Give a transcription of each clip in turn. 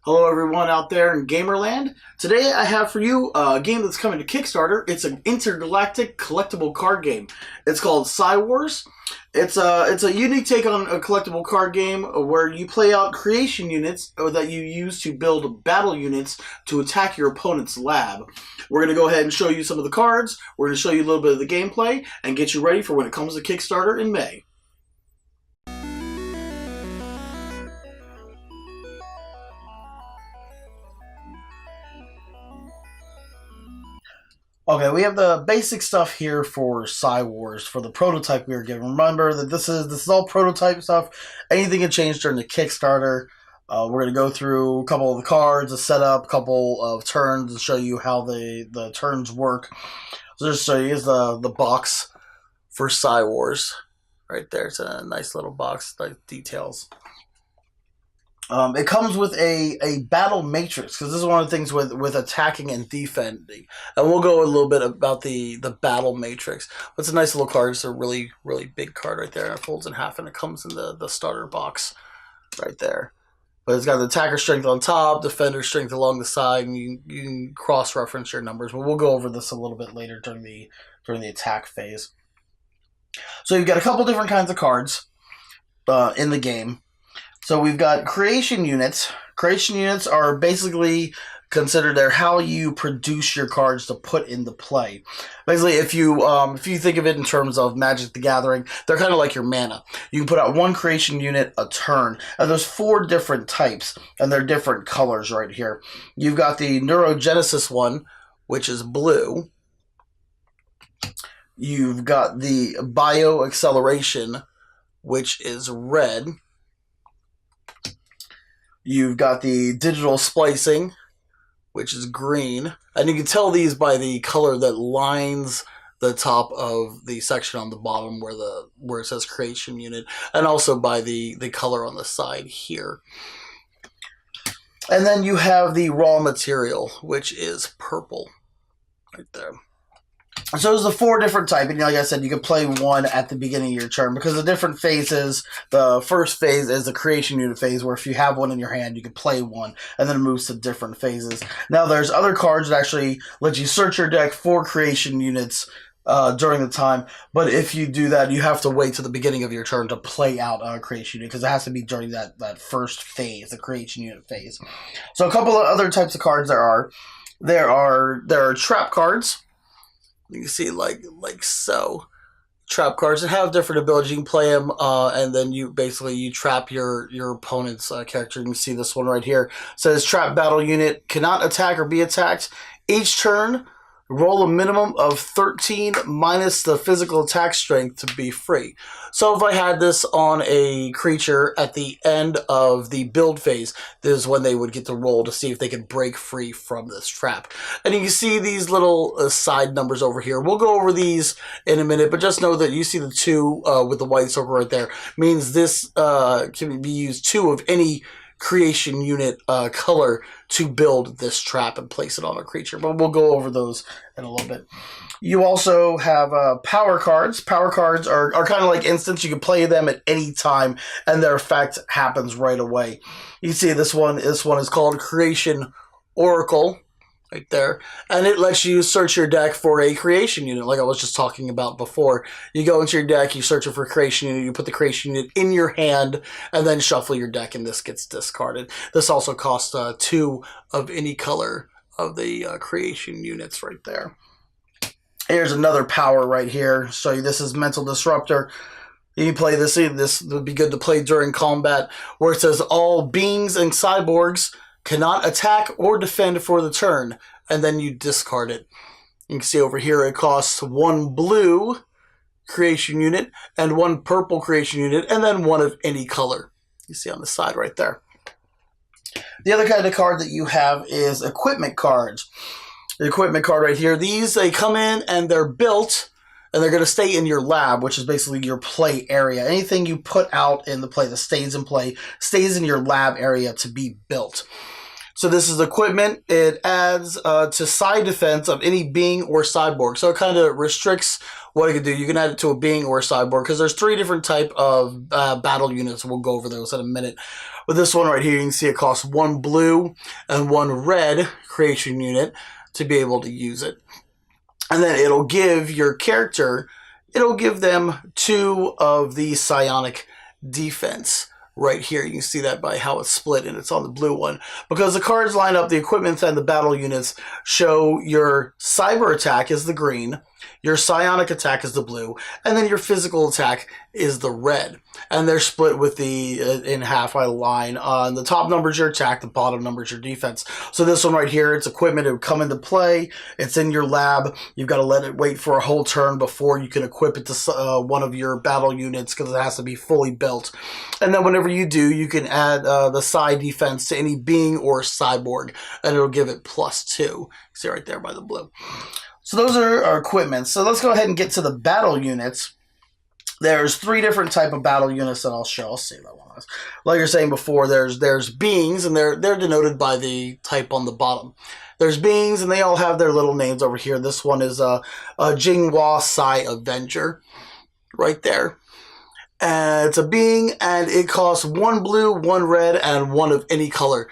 Hello everyone out there in Gamerland. Today I have for you a game that's coming to Kickstarter. It's an intergalactic collectible card game. It's called Psi Wars. It's a unique take on a collectible card game where you play out creation units that you use to build battle units to attack your opponent's lab. We're going to go ahead and show you some of the cards. We're going to show you a little bit of the gameplay and get you ready for when it comes to Kickstarter in May. Okay, we have the basic stuff here for Psi Wars, for the prototype we were given. Remember that this is all prototype stuff. Anything can change during the Kickstarter. We're going to go through a couple of the cards, a setup, a couple of turns, and show you how the turns work. So just show you, here's the box for Psi Wars. Right there, it's a nice little box, like details. It comes with a battle matrix, because this is one of the things with attacking and defending. And we'll go a little bit about the battle matrix. But it's a nice little card. It's a really, really big card right there. And it folds in half, and it comes in the starter box right there. But it's got the attacker strength on top, defender strength along the side, and you can cross-reference your numbers. But we'll go over this a little bit later during the attack phase. So you've got a couple different kinds of cards in the game. So we've got creation units. Creation units are basically considered how you produce your cards to put into play. Basically, if you think of it in terms of Magic the Gathering, they're kind of like your mana. You can put out one creation unit a turn. And there's 4 different types, and they're different colors right here. You've got the Neurogenesis one, which is blue. You've got the Bio Acceleration, which is red. You've got the Digital Splicing, which is green. And you can tell these by the color that lines the top of the section on the bottom where it says Creation Unit, and also by the color on the side here. And then you have the Raw Material, which is purple, right there. So there's the 4 different types, and like I said, you can play one at the beginning of your turn, because the different phases, the first phase is the creation unit phase, where if you have one in your hand, you can play one, and then it moves to different phases. Now there's other cards that actually let you search your deck for creation units during the time, but if you do that, you have to wait to the beginning of your turn to play out a creation unit, because it has to be during that first phase, the creation unit phase. So a couple of other types of cards there are trap cards. You can see like so. Trap cards that have different abilities. You can play them, and then you trap your opponent's character. You can see this one right here. It says trap battle unit cannot attack or be attacked. Each turn, roll a minimum of 13 minus the physical attack strength to be free. So if I had this on a creature at the end of the build phase, this is when they would get to roll to see if they could break free from this trap. And you can see these little side numbers over here. We'll go over these in a minute, but just know that you see the 2 with the white circle right there. Means this can be used 2 of any creation unit color to build this trap and place it on a creature, but we'll go over those in a little bit. You also have power cards. Power cards are kind of like instants. You can play them at any time, and their effect happens right away. You see this one is called Creation Oracle, right there, and it lets you search your deck for a creation unit, like I was just talking about before. You go into your deck, you search it for a creation unit, you put the creation unit in your hand, and then shuffle your deck, and this gets discarded. This also costs 2 of any color of the creation units right there. Here's another power right here. So this is Mental Disruptor. You can play this. This would be good to play during combat, where it says all beings and cyborgs cannot attack or defend for the turn, and then you discard it. You can see over here it costs 1 blue creation unit and 1 purple creation unit, and then 1 of any color. You see on the side right there. The other kind of card that you have is equipment cards. The equipment card right here, they come in and they're built, and they're going to stay in your lab, which is basically your play area. Anything you put out in the play that stays in play stays in your lab area to be built. So this is equipment. It adds to side defense of any being or cyborg. So it kind of restricts what it can do. You can add it to a being or a cyborg, because there's 3 different type of battle units. We'll go over those in a minute. With this one right here, you can see it costs 1 blue and 1 red creation unit to be able to use it. And then it'll give your character, it'll give them 2 of the psionic defense. Right here, you can see that by how it's split, and it's on the blue one. Because the cards line up, the equipment and the battle units show your cyber attack is the green, your psionic attack is the blue, and then your physical attack is the red. And they're split with the in half by the line. The top number is your attack, the bottom number is your defense. So this one right here, it's equipment. It would come into play. It's in your lab. You've got to let it wait for a whole turn before you can equip it to one of your battle units because it has to be fully built. And then whenever you do, you can add the Psi defense to any being or cyborg, and it'll give it +2. See right there by the blue. So those are our equipment. So let's go ahead and get to the battle units. There's 3 different type of battle units that I'll show. I'll see that one. Like you're saying before, there's beings, and they're denoted by the type on the bottom. There's beings, and they all have their little names over here. This one is a Jinghua Psi Avenger, right there. And it's a being, and it costs 1 blue, 1 red, and 1 of any color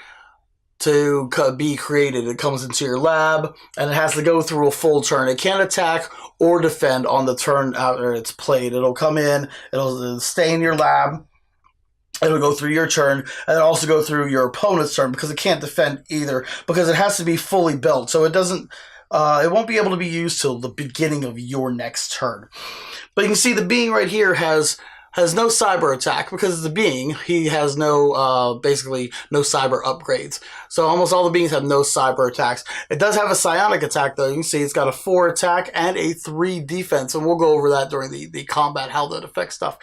to be created. It comes into your lab, and it has to go through a full turn. It can't attack or defend on the turn after it's played. It'll come in, it'll stay in your lab, it'll go through your turn, and it'll also go through your opponent's turn because it can't defend either, because it has to be fully built. So it doesn't, it won't be able to be used till the beginning of your next turn. But you can see the being right here has no cyber attack because it's a being. He has no, basically, no cyber upgrades. So almost all the beings have no cyber attacks. It does have a psionic attack, though. You can see it's got a 4 attack and a 3 defense, and we'll go over that during the combat, how that affects stuff.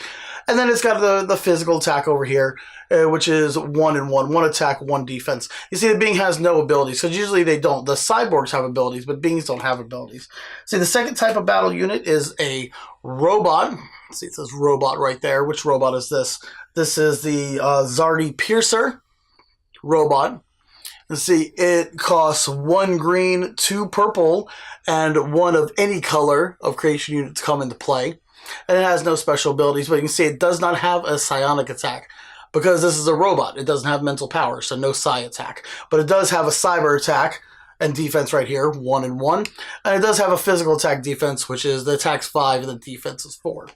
And then it's got the physical attack over here, which is 1 and 1. 1 attack, 1 defense. You see the being has no abilities, because usually they don't. The cyborgs have abilities, but beings don't have abilities. See, the second type of battle unit is a robot. See, it says robot right there. Which robot is this? This is the Zardy Piercer robot. And see, it costs 1 green, 2 purple, and 1 of any color of creation units come into play. And it has no special abilities, but you can see it does not have a psionic attack. Because this is a robot, it doesn't have mental power, so no psi attack. But it does have a cyber attack and defense right here, 1 and 1. And it does have a physical attack defense, which is the attack's 5 and the defense is 4.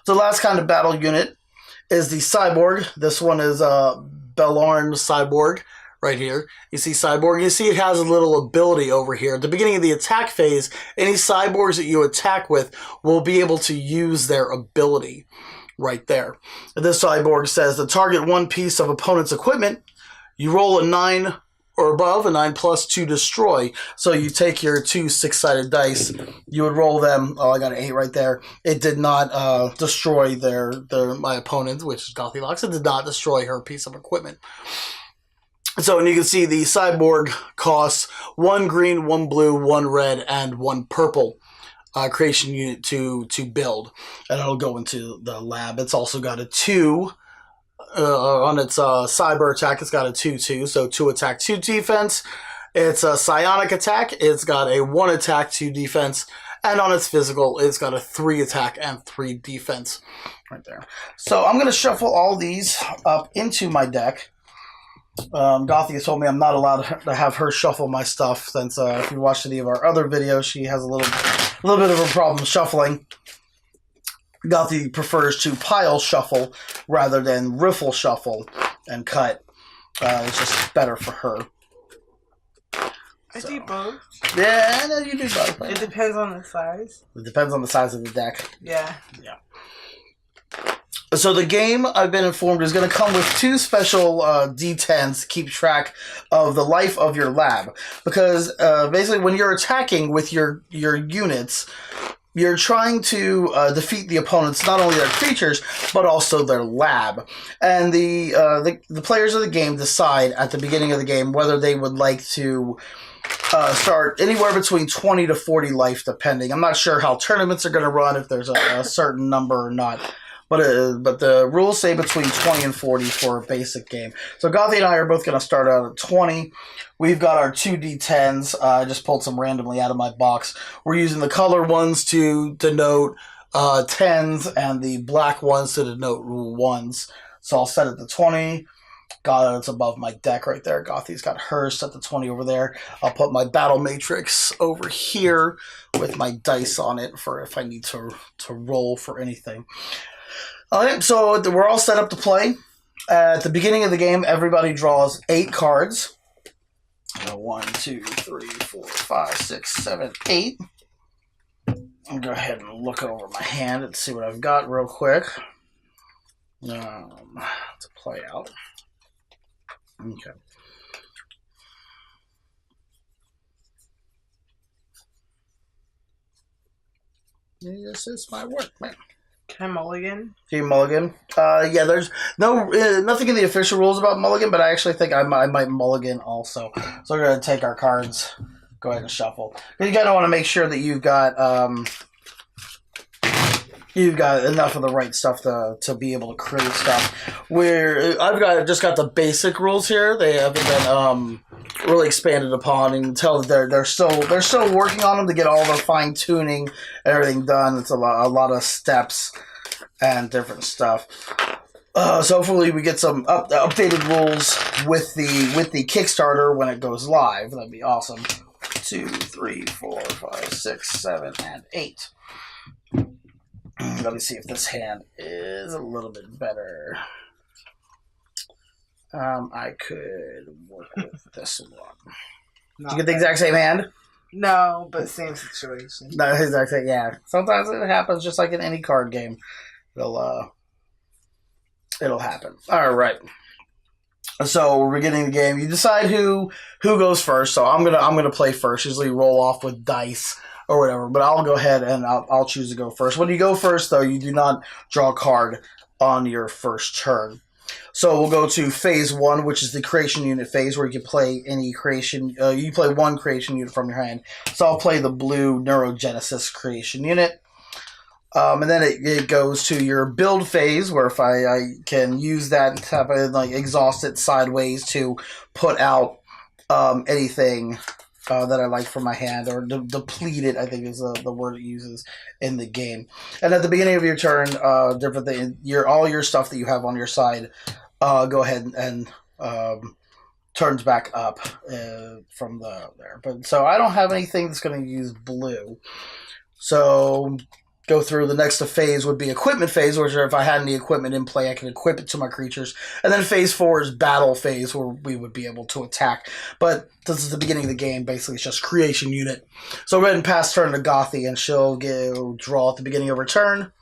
So the last kind of battle unit is the cyborg. This one is a Bellarn cyborg right here. You see cyborg. You see it has a little ability over here. At the beginning of the attack phase, any cyborgs that you attack with will be able to use their ability right there. This cyborg says to target 1 piece of opponent's equipment, you roll a 9 or above, a 9+ to destroy. So you take your 2 6-sided dice, you would roll them. Oh, I got an 8 right there. It did not destroy my opponent, which is Gothylocks. It did not destroy her piece of equipment. So, and you can see the cyborg costs 1 green, 1 blue, 1 red, and 1 purple creation unit to build. And it'll go into the lab. It's also got a 2 on its cyber attack. It's got a 2/2, so 2 attack, 2 defense. It's a psionic attack. It's got a 1 attack, 2 defense. And on its physical, it's got a 3 attack and 3 defense right there. So I'm going to shuffle all these up into my deck. Gothy has told me I'm not allowed to have her shuffle my stuff, since if you watched any of our other videos, she has a little bit of a problem shuffling. Gothy prefers to pile shuffle rather than riffle shuffle and cut. It's just better for her. I do both. Yeah, no, you do both. It depends on the size. It depends on the size of the deck. Yeah. Yeah. So the game, I've been informed, is going to come with 2 special D10s to keep track of the life of your lab. Because basically when you're attacking with your units, you're trying to defeat the opponents, not only their creatures, but also their lab. And the players of the game decide at the beginning of the game whether they would like to start anywhere between 20 to 40 life, depending. I'm not sure how tournaments are going to run, if there's a certain number or not. But the rules say between 20 and 40 for a basic game. So Gothy and I are both going to start out at 20. We've got our 2 D10s. I just pulled some randomly out of my box. We're using the color ones to denote 10s and the black ones to denote 1s. So I'll set it to 20. Got it's above my deck right there. Gothy's got hers set to 20 over there. I'll put my battle matrix over here with my dice on it for if I need to roll for anything. All right, so we're all set up to play. At the beginning of the game, everybody draws 8 cards. 1, 2, 3, 4, 5, 6, 7, 8. I'll go ahead and look over my hand and see what I've got real quick to play out. Okay. This is my work, man. Can I mulligan? Do you mulligan? Yeah, there's nothing in the official rules about mulligan, but I actually think I might mulligan also. So we're going to take our cards, go ahead and shuffle. You kind of want to make sure that you've got enough of the right stuff to be able to create stuff. Where I've just got the basic rules here. They haven't been really expanded upon, and you can tell that they're still working on them to get all the fine tuning and everything done. It's a lot of steps and different stuff. So hopefully we get some updated rules with the Kickstarter when it goes live. That'd be awesome. 2, 3, 4, 5, 6, 7, and 8. Let me see if this hand is a little bit better. I could work with this one. Did you get the exact same hand? No, but same situation. No, exactly. Yeah. Sometimes it happens, just like in any card game. It'll happen. All right. So we're beginning the game. You decide who goes first. So I'm gonna play first. Usually roll off with dice or whatever. But I'll go ahead and I'll choose to go first. When you go first, though, you do not draw a card on your first turn. So we'll go to phase 1, which is the creation unit phase, where you can play any creation. You play one creation unit from your hand. So I'll play the blue Neurogenesis creation unit. And then it goes to your build phase, where if I can use that type of exhaust it sideways to put out anything that I like from my hand, or deplete it, I think is the word it uses in the game. And at the beginning of your turn, different thing, all your stuff that you have on your side, go ahead and turns back up from there. But so I don't have anything that's going to use blue. So go through the next phase would be equipment phase, which if I had any equipment in play, I can equip it to my creatures. And then phase 4 is battle phase, where we would be able to attack. But this is the beginning of the game. Basically, it's just creation unit. So go ahead and pass turn to Gothy, and she'll draw at the beginning of her turn,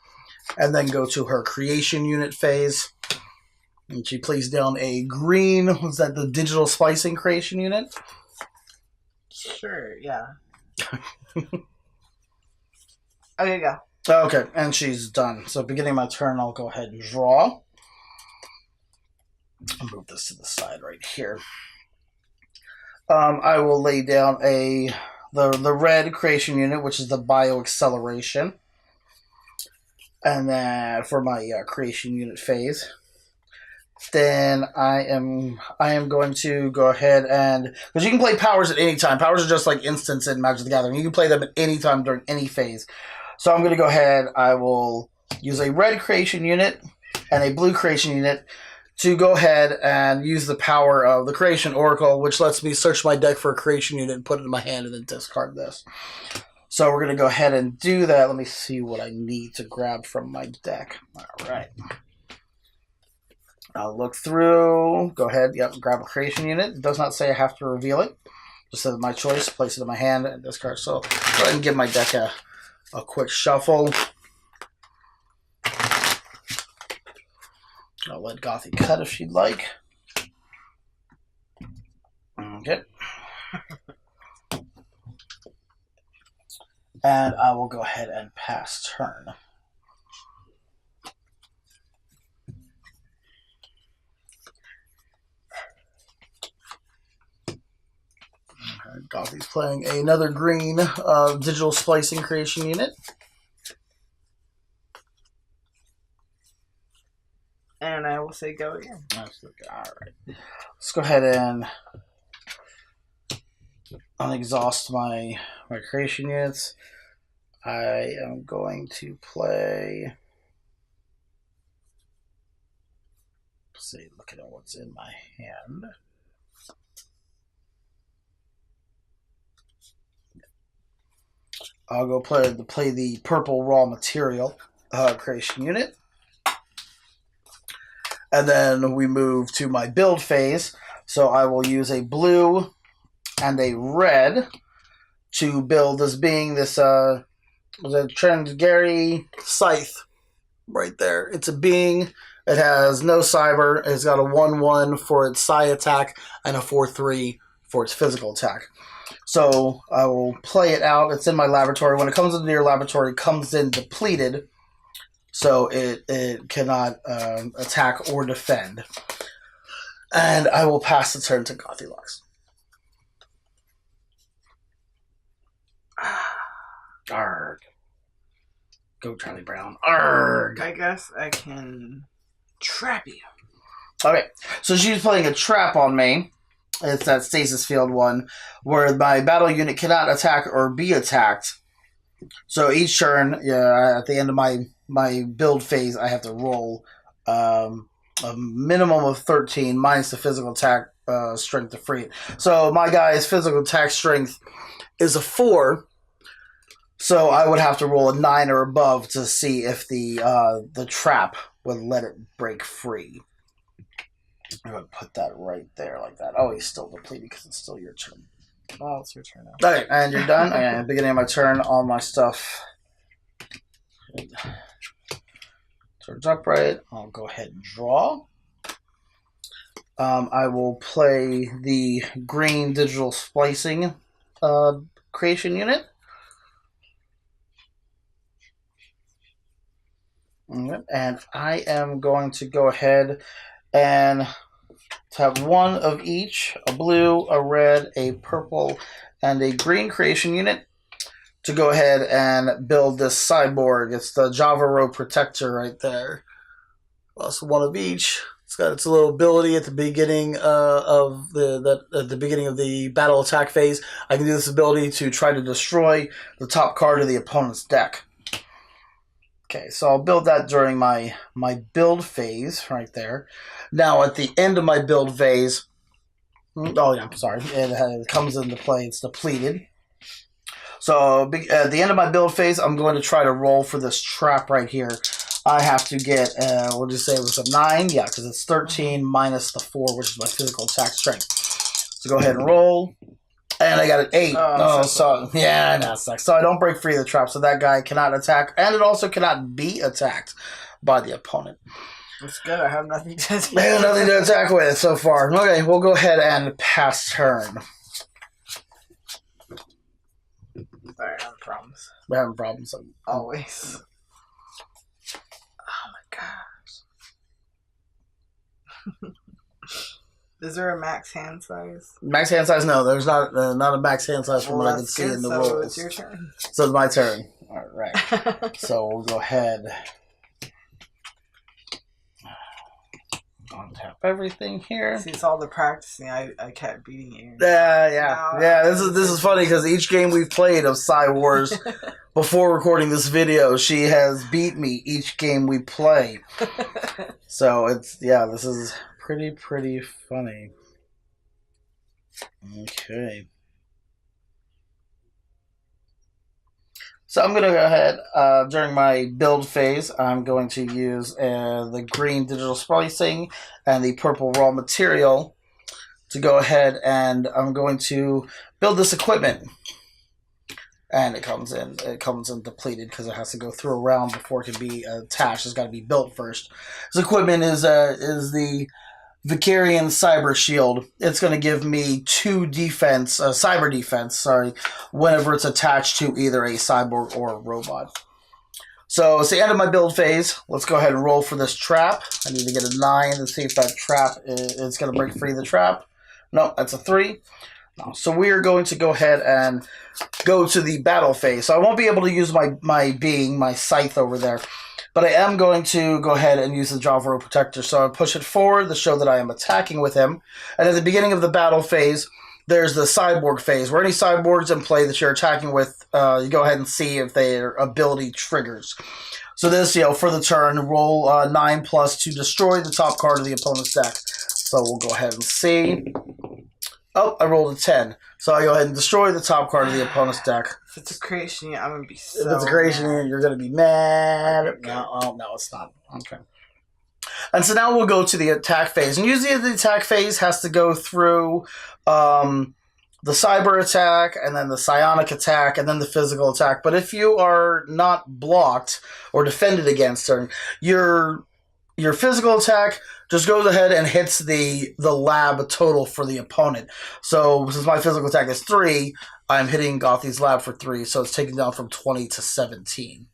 and then go to her creation unit phase. And she plays down a green. Was that the digital splicing creation unit? Sure, yeah. Okay, go. Okay, and she's done. So beginning my turn, I'll go ahead and draw. I'll move this to the side right here. I will lay down the red creation unit, which is the bio acceleration, and then for my creation unit phase. Then I am going to go ahead and, because you can play powers at any time. Powers are just like instants in Magic the Gathering. You can play them at any time during any phase. So I'm going to go ahead. I will use a red creation unit and a blue creation unit to go ahead and use the power of the Creation Oracle, which lets me search my deck for a creation unit and put it in my hand and then discard this. So we're going to go ahead and do that. Let me see what I need to grab from my deck. All right. I'll look through. Go ahead. Yep, grab a creation unit. It does not say I have to reveal it. Just says my choice. Place it in my hand and discard. So go ahead and give my deck a quick shuffle. I'll let Gothy cut if she'd like. Okay. And I will go ahead and pass turn. Gothy's playing another green digital splicing creation unit. And I will say go again. All right. Let's go ahead and unexhaust my creation units. I am going to play see, looking at what's in my hand. I'll go play the purple raw material creation unit. And then we move to my build phase. So I will use a blue and a red to build this being, this the Trend-Gary Scythe right there. It's a being. It has no cyber. It's got a 1/1 for its psi attack and a 4/3 for its physical attack. So I will play it out. It's in my laboratory. When it comes into your laboratory, it comes in depleted. So it cannot attack or defend. And I will pass the turn to Gothylux. Arg. Go, Charlie Brown. Arg. I guess I can trap you. Okay, so she's playing a trap on me. It's that stasis field one, where my battle unit cannot attack or be attacked. So each turn, at the end of my build phase, I have to roll a minimum of 13 minus the physical attack strength to free it. So my guy's physical attack strength is a 4. So I would have to roll a 9 or above to see if the trap would let it break free. I'm going to put that right there like that. Oh, he's still depleted because it's still your turn. Oh, it's your turn now. Okay, and you're done. Okay, beginning of my turn, all my stuff turns upright. I'll go ahead and draw. I will play the green digital splicing creation unit. And I am going to go ahead and have one of each, a blue, a red, a purple, and a green creation unit to go ahead and build this cyborg. It's the Java Row Protector right there. Also one of each. It's got its little ability at the beginning of the battle attack phase. I can do this ability to try to destroy the top card of the opponent's deck. Okay, so I'll build that during my build phase right there. Now, at the end of my build phase, oh yeah, I'm sorry, it comes into play, it's depleted. So at the end of my build phase, I'm going to try to roll for this trap right here. I have to get, we'll just say it was a 9, yeah, because it's 13 minus the 4, which is my physical attack strength. So go ahead and roll. And I got an 8. Yeah, that sucks. So I don't break free of the trap, so that guy cannot attack, and it also cannot be attacked by the opponent. It's good. I have nothing to attack. I have nothing to attack with so far. Okay, we'll go ahead and pass turn. Sorry, I have problems. We're having problems. Always. Oh my gosh. Is there a max hand size? Max hand size? No, there's not a max hand size from what I can see in the rules. So it's your turn. So it's my turn. All right. So we'll go ahead. Untap everything here. See, it's all the practicing. I kept beating you. Yeah. This is funny because each game we've played of Psi Wars before recording this video, she has beat me each game we play. So this is pretty funny. Okay. So I'm going to go ahead, during my build phase, I'm going to use the green digital splicing and the purple raw material to go ahead, and I'm going to build this equipment. And it comes in depleted because it has to go through a round before it can be attached. It's got to be built first. This equipment is the Vicarian Cyber Shield. It's going to give me 2 cyber defense, whenever it's attached to either a cyborg or a robot. So it's the end of my build phase. Let's go ahead and roll for this trap. I need to get a 9 to see if that trap is going to break free of the trap. No, that's a 3. No. So we are going to go ahead and go to the battle phase. So I won't be able to use my scythe over there. But I am going to go ahead and use the Java Row Protector. So I push it forward to show that I am attacking with him. And at the beginning of the battle phase, there's the cyborg phase, where any cyborgs in play that you're attacking with, you go ahead and see if their ability triggers. So this, for the turn, roll 9+ to destroy the top card of the opponent's deck. So we'll go ahead and see. Oh, I rolled a 10. So I go ahead and destroy the top card of the opponent's deck. If it's a creation unit, I'm going to be so If it's a creation unit, you're going to be mad. Okay. No, it's not. Okay. And so now we'll go to the attack phase. And usually the attack phase has to go through the cyber attack, and then the psionic attack, and then the physical attack. But if you are not blocked or defended against, your physical attack just goes ahead and hits the lab total for the opponent. So since my physical attack is 3, I'm hitting Gothi's lab for 3, so it's taken down from 20 to 17.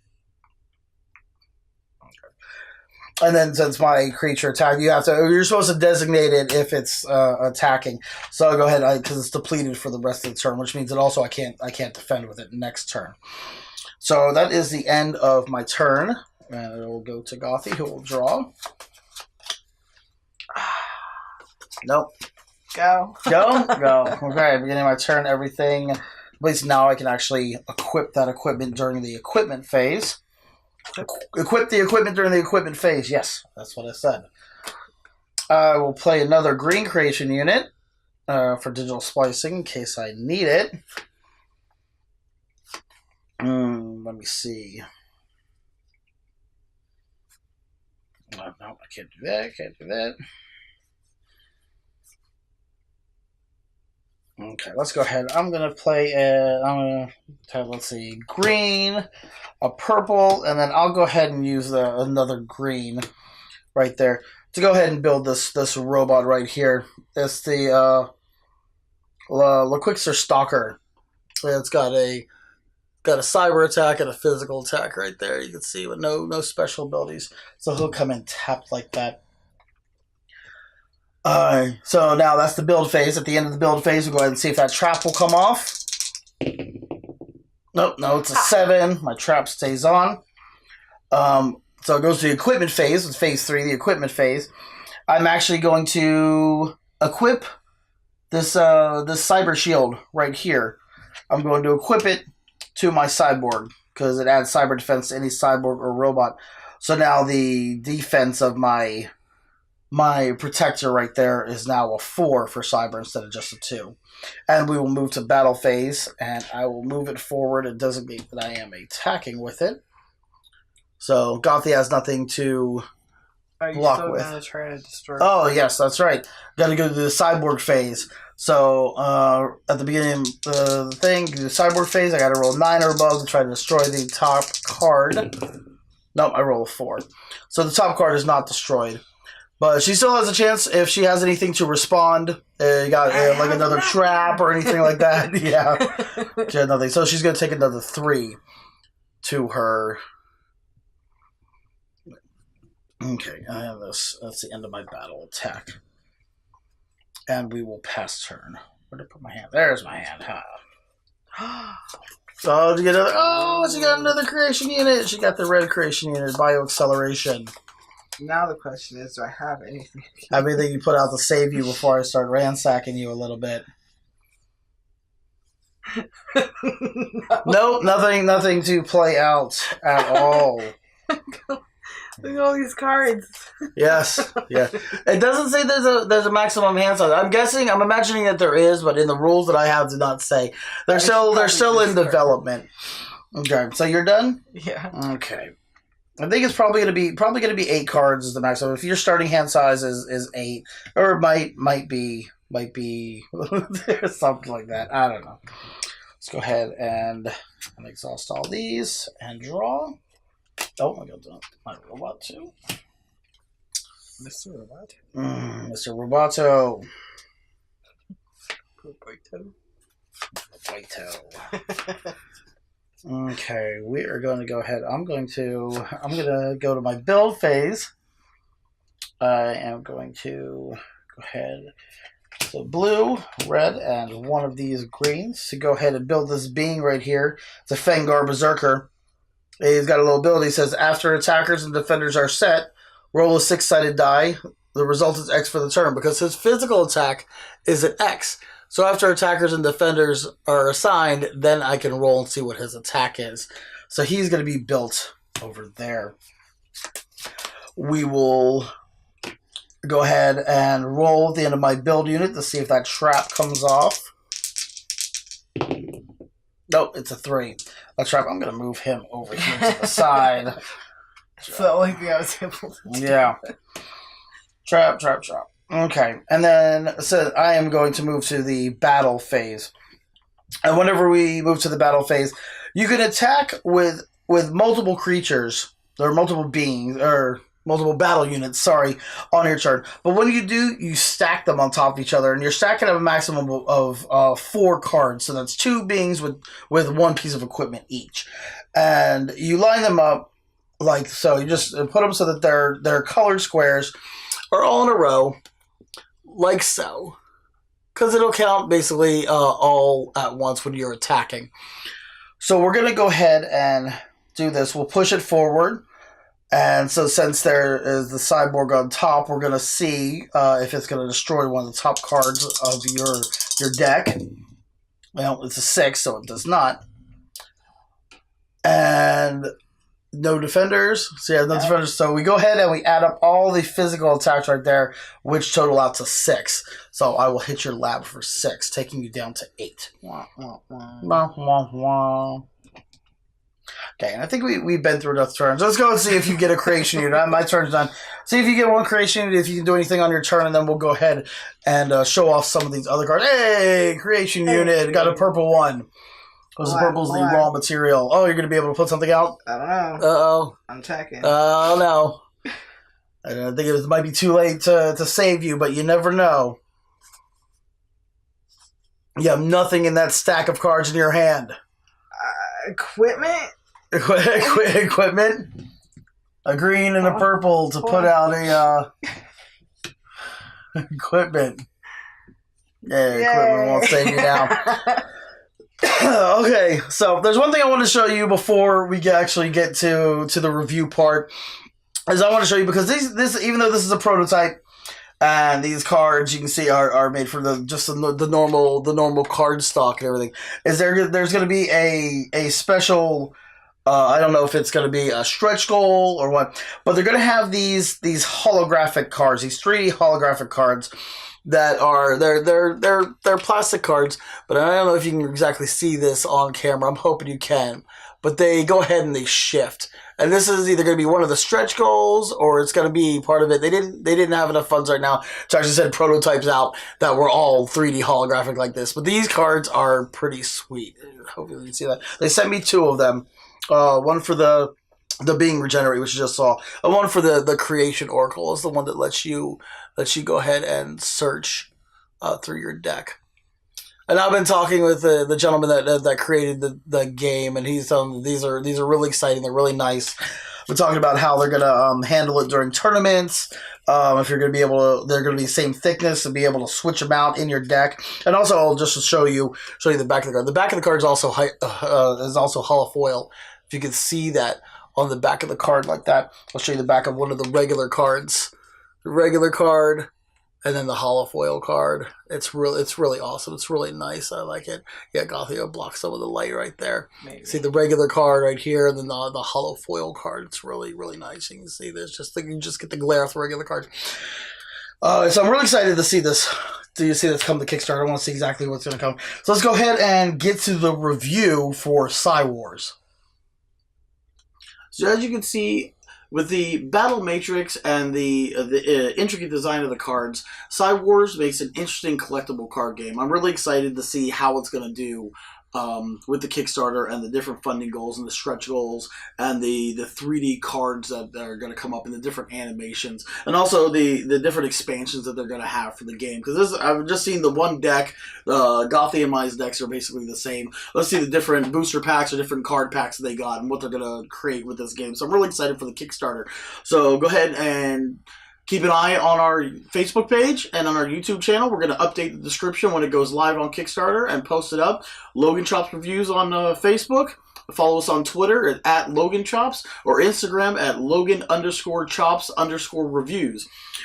And then since my creature attack, you're supposed to designate it if it's attacking. So I'll go ahead, because it's depleted for the rest of the turn, which means that also I can't defend with it next turn. So that is the end of my turn. And it will go to Gothi, who will draw. Nope. Go. Go? Go. Okay, beginning of my turn, everything. At least now I can actually equip that equipment during the equipment phase. Equip the equipment during the equipment phase. Yes, that's what I said. I will play another green creation unit for digital splicing in case I need it. Let me see. No, I can't do that. Can't do that. Okay, let's go ahead. I'm going to play, let's see, green, a purple, and then I'll go ahead and use another green right there to go ahead and build this robot right here. It's the Liquixer Stalker. It's got a cyber attack and a physical attack right there. You can see with no special abilities. So he'll come in tapped like that. So now that's the build phase. At the end of the build phase, we'll go ahead and see if that trap will come off. Nope, no, it's a 7. My trap stays on. So it goes to the equipment phase. It's phase 3, the equipment phase. I'm actually going to equip this cyber shield right here. I'm going to equip it to my cyborg because it adds cyber defense to any cyborg or robot. So now the defense of my protector right there is now a 4 for cyber instead of just a 2. And we will move to battle phase, and I will move it forward and designate that I am attacking with it. So Gothi has nothing to block with. Are you still going to try to destroy? Oh, yes, that's right. Got to go to the cyborg phase. So at the beginning of the thing, the cyborg phase, I got to roll 9 or above to try to destroy the top card. Nope, I roll a 4. So the top card is not destroyed. But she still has a chance if she has anything to respond. You got like another trap or anything like that. Yeah. She had nothing. So she's going to take another 3 to her. Okay, I have this. That's the end of my battle attack. And we will pass turn. Where did I put my hand? There's my hand. So, she got another creation unit. She got the red creation unit, Bioacceleration. Now the question is, do I have anything? Everything you put out to save you before I start ransacking you a little bit. Nope, nothing to play out at all. Look at all these cards. Yes, yeah. It doesn't say there's a maximum hand size. I'm imagining that there is, but in the rules that I have do not say. They're still in development. Okay, so you're done? Yeah. Okay. I think it's probably gonna be 8 cards is the maximum. If your starting hand size is 8, or might be something like that. I don't know. Let's go ahead and exhaust all these and draw. Oh, I got my robot too. Mr. Robot. Mr. Roboto. Roboto. Okay, we are going to go ahead. I'm going to go to my build phase. I am going to go ahead. So blue, red, and one of these greens to go ahead and build this being right here. It's a Fengar Berserker. He's got a little ability. It says after attackers and defenders are set, roll a 6-sided die. The result is X for the turn because his physical attack is an X. So after attackers and defenders are assigned, then I can roll and see what his attack is. So he's going to be built over there. We will go ahead and roll at the end of my build unit to see if that trap comes off. Nope, it's a 3. That trap, I'm going to move him over here to the side. Felt like I was able to do Yeah. Trap. Okay, and then so I am going to move to the battle phase. And whenever we move to the battle phase, you can attack with multiple creatures, or multiple beings, or multiple battle units, on your turn. But when you do, you stack them on top of each other, and you're stacking at a maximum of 4 cards. So that's 2 beings with 1 piece of equipment each. And you line them up like so. You just put them so that their colored squares are all in a row, like so. Because it'll count basically all at once when you're attacking. So we're going to go ahead and do this. We'll push it forward. And so since there is the cyborg on top, we're going to see if it's going to destroy one of the top cards of your deck. Well, it's a 6, so it does not. And no defenders. So yeah, no defenders. So we go ahead and we add up all the physical attacks right there, which total out to 6. So I will hit your lab for 6, taking you down to 8. Wah, wah, wah. Wah, wah, wah. Okay, and I think we've been through enough turns. Let's go and see if you get a creation unit. My turn's done. See if you get 1 creation unit, if you can do anything on your turn, and then we'll go ahead and show off some of these other cards. Hey, creation unit. Got a purple one. Because the purple's the raw material. Oh, you're going to be able to put something out? I don't know. Uh-oh. I'm checking. Oh, no. I think it might be too late to save you, but you never know. You have nothing in that stack of cards in your hand. Equipment? Equipment? A green and a purple to put out a equipment. Yeah, equipment won't save you now. Okay, so there's one thing I want to show you before we actually get to the review part. Is I want to show you, because this even though this is a prototype, and these cards you can see are made for the normal card stock and everything. There's going to be a special. I don't know if it's going to be a stretch goal or what, but they're going to have these holographic cards, these 3D holographic cards that are they're plastic cards, but I don't know if you can exactly see this on camera. I'm hoping you can, but they go ahead and they shift. And this is either going to be one of the stretch goals, or it's going to be part of it. They didn't have enough funds right now to actually send prototypes out that were all 3D holographic like this. But these cards are pretty sweet. Hopefully you can see that. They sent me 2 of them. One for the being regenerate, which you just saw. And one for the creation oracle is the one that lets you go ahead and search through your deck. And I've been talking with the gentleman that created the game, and he's telling me these are really exciting. They're really nice. We're talking about how they're gonna handle it during tournaments. If you're gonna be able to, they're gonna be the same thickness and be able to switch them out in your deck. And also, I'll just show you the back of the card. The back of the card is also hollow foil. If you can see that on the back of the card like that, I'll show you the back of one of the regular cards. The regular card. And then the hollow foil card. It's really awesome. It's really nice. I like it. Yeah, Gothia blocks some of the light right there. Maybe. See the regular card right here, and then the hollow foil card. It's really, really nice. You can see this. You just get the glare off the regular card. So I'm really excited to see this. Do you see this come to Kickstarter? I want to see exactly what's going to come. So let's go ahead and get to the review for Psi Wars. So as you can see, with the battle matrix and the intricate design of the cards, Psi Wars makes an interesting collectible card game. I'm really excited to see how it's going to do with the Kickstarter and the different funding goals and the stretch goals and the 3D cards that are going to come up and the different animations, and also the different expansions that they're going to have for the game. Because I've just seen the one deck, Gothia and Mai's decks are basically the same. Let's see the different booster packs or different card packs that they got and what they're going to create with this game. So I'm really excited for the Kickstarter. So go ahead and keep an eye on our Facebook page and on our YouTube channel. We're going to update the description when it goes live on Kickstarter and post it up. Logan Chops Reviews on Facebook. Follow us on Twitter at Logan Chops or Instagram at Logan_Chops_reviews.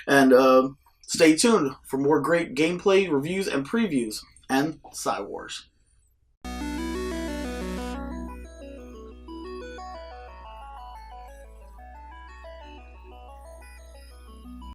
And stay tuned for more great gameplay, reviews, and previews and Psi Wars.